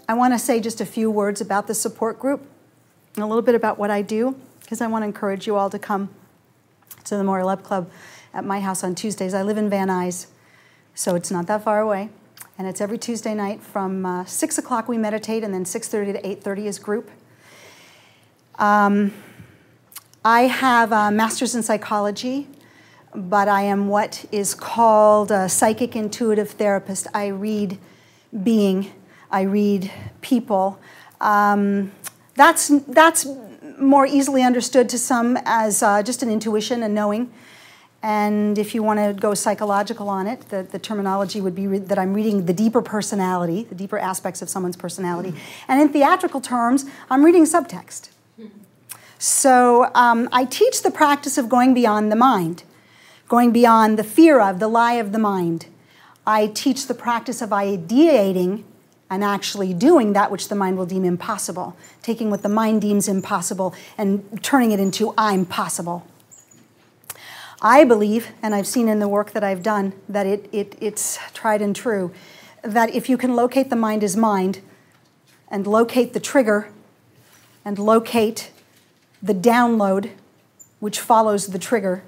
I want to say just a few words about the support group and a little bit about what I do, because I want to encourage you all to come to the More Love Club at my house on Tuesdays. I live in Van Nuys, so it's not that far away. And it's every Tuesday night from 6 o'clock we meditate, and then 6:30 to 8:30 is group. I have a master's in psychology, but I am what is called a psychic intuitive therapist. I read being, I read people. That's more easily understood to some as just an intuition and knowing. And if you want to go psychological on it, the terminology would be that I'm reading the deeper personality, the deeper aspects of someone's personality. And in theatrical terms, I'm reading subtext. So I teach the practice of going beyond the mind, going beyond the fear of, the lie of the mind. I teach the practice of ideating and actually doing that which the mind will deem impossible, taking what the mind deems impossible and turning it into I'm possible. I believe, and I've seen in the work that I've done, that it's tried and true, that if you can locate the mind as mind, and locate the trigger, and locate the download, which follows the trigger,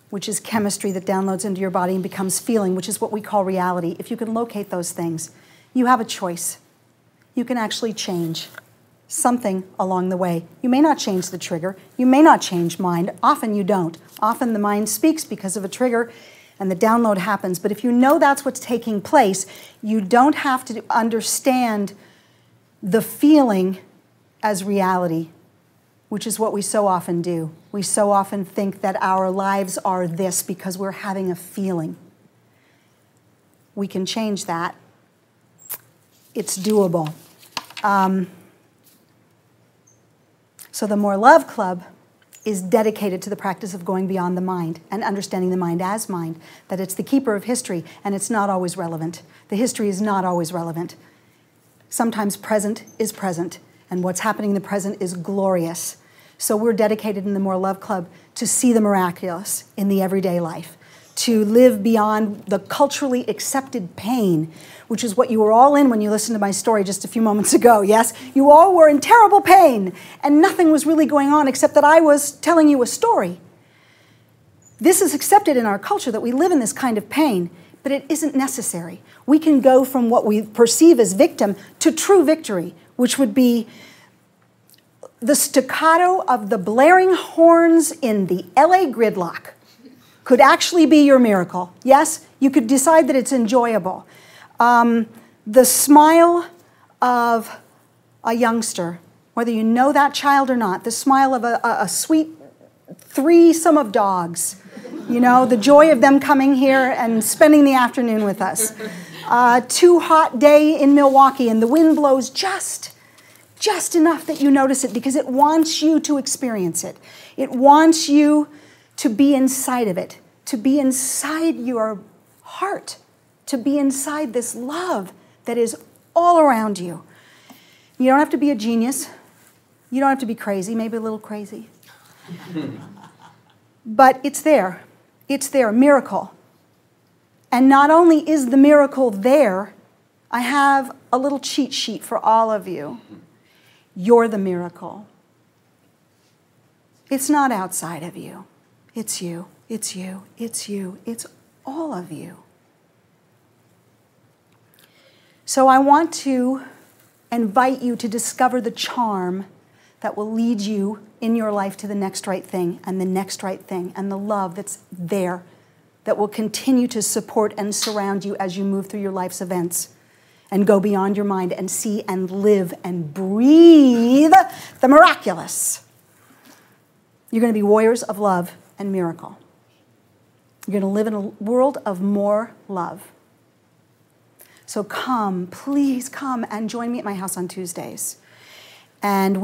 which is chemistry that downloads into your body and becomes feeling, which is what we call reality. If you can locate those things, you have a choice. You can actually change something along the way. You may not change the trigger. You may not change mind. Often you don't. Often the mind speaks because of a trigger and the download happens. But if you know that's what's taking place, you don't have to understand the feeling as reality, which is what we so often do. We so often think that our lives are this because we're having a feeling. We can change that. It's doable. So the More Love Club is dedicated to the practice of going beyond the mind and understanding the mind as mind, that it's the keeper of history and it's not always relevant. The history is not always relevant. Sometimes present is present, and what's happening in the present is glorious. So we're dedicated in the More Love Club to see the miraculous in the everyday life, to live beyond the culturally accepted pain, which is what you were all in when you listened to my story just a few moments ago, yes? You all were in terrible pain, and nothing was really going on except that I was telling you a story. This is accepted in our culture, that we live in this kind of pain, but it isn't necessary. We can go from what we perceive as victim to true victory, which would be the staccato of the blaring horns in the LA gridlock. Could actually be your miracle. Yes, you could decide that it's enjoyable. The smile of a youngster, whether you know that child or not, the smile of a sweet threesome of dogs, you know, the joy of them coming here and spending the afternoon with us. Too hot day in Milwaukee and the wind blows just enough that you notice it because it wants you to experience it. It wants you to be inside of it, to be inside your heart, to be inside this love that is all around you. You don't have to be a genius. You don't have to be crazy, maybe a little crazy. But it's there. It's there, miracle. And not only is the miracle there, I have a little cheat sheet for all of you. You're the miracle. It's not outside of you. It's you. It's you. It's you. It's all of you. So I want to invite you to discover the charm that will lead you in your life to the next right thing and the next right thing and the love that's there that will continue to support and surround you as you move through your life's events and go beyond your mind and see and live and breathe the miraculous. You're going to be warriors of love and miracle. You're going to live in a world of more love. So come, please come and join me at my house on Tuesdays. And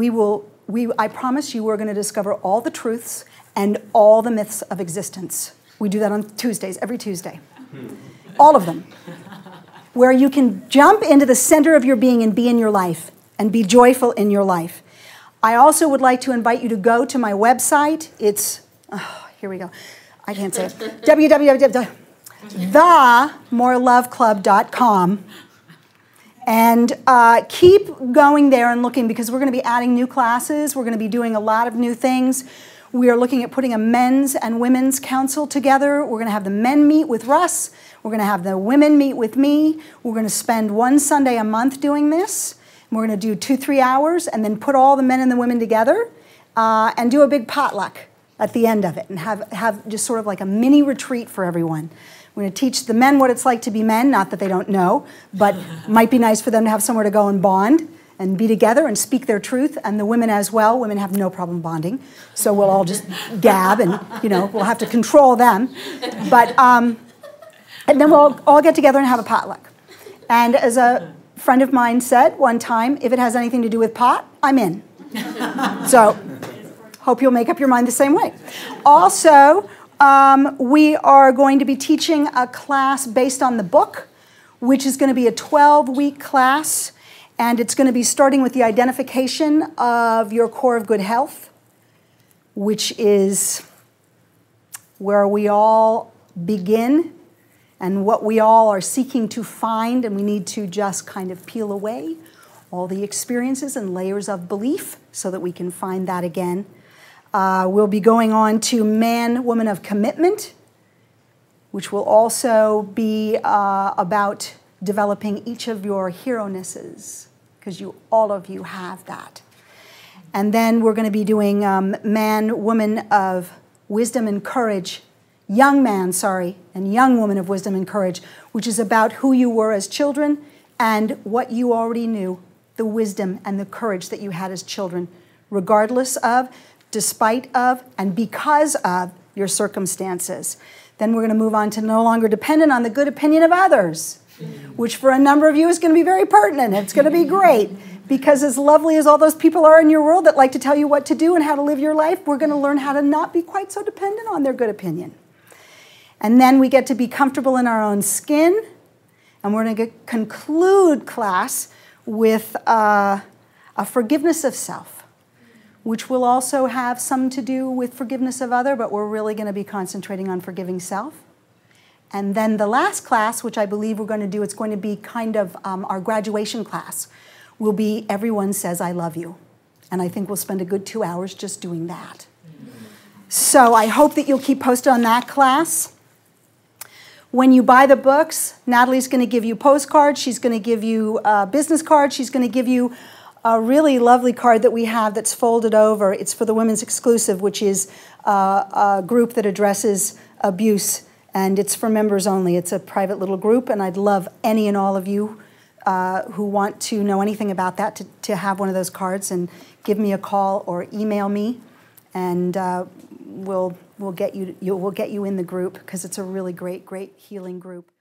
I promise you we're going to discover all the truths and all the myths of existence. We do that on Tuesdays, every Tuesday. All of them. Where you can jump into the center of your being and be in your life and be joyful in your life. I also would like to invite you to go to my website. It's, here we go. I can't say it. www.themoreloveclub.com. And keep going there and looking, because we're going to be adding new classes. We're going to be doing a lot of new things. We are looking at putting a men's and women's council together. We're going to have the men meet with Russ. We're going to have the women meet with me. We're going to spend one Sunday a month doing this. And we're going to do 2-3 hours and then put all the men and the women together and do a big potluck at the end of it and have just sort of like a mini retreat for everyone. We're going to teach the men what it's like to be men, not that they don't know, but it might be nice for them to have somewhere to go and bond and be together and speak their truth, and the women as well. Women have no problem bonding, so we'll all just gab and, we'll have to control them. But, and then we'll all get together and have a potluck. And as a friend of mine said one time, if it has anything to do with pot, I'm in. So, hope you'll make up your mind the same way. Also, we are going to be teaching a class based on the book, which is going to be a 12-week class. And it's going to be starting with the identification of your core of good health, which is where we all begin and what we all are seeking to find, and we need to just kind of peel away all the experiences and layers of belief so that we can find that again. We'll be going on to man, woman of commitment, which will also be about developing each of your hero-nesses, because all of you have that. And then we're going to be doing man, woman of wisdom and courage, young man, and young woman of wisdom and courage, which is about who you were as children and what you already knew, the wisdom and the courage that you had as children, regardless of, despite of, and because of your circumstances. Then we're going to move on to no longer dependent on the good opinion of others, which for a number of you is going to be very pertinent. It's going to be great, because as lovely as all those people are in your world that like to tell you what to do and how to live your life, we're going to learn how to not be quite so dependent on their good opinion. And then we get to be comfortable in our own skin, and we're going to conclude class with a forgiveness of self, which will also have some to do with forgiveness of other, but we're really going to be concentrating on forgiving self. And then the last class, which I believe we're going to do, it's going to be kind of our graduation class, will be Everyone Says I Love You. And I think we'll spend a good 2 hours just doing that. So I hope that you'll keep posted on that class. When you buy the books, Natalie's going to give you postcards. She's going to give you business cards. She's going to give you a really lovely card that we have that's folded over. It's for the Women's Exclusive, which is a group that addresses abuse. And it's for members only. It's a private little group, and I'd love any and all of you who want to know anything about that to have one of those cards and give me a call or email me, and we'll get you in the group, because it's a really great healing group.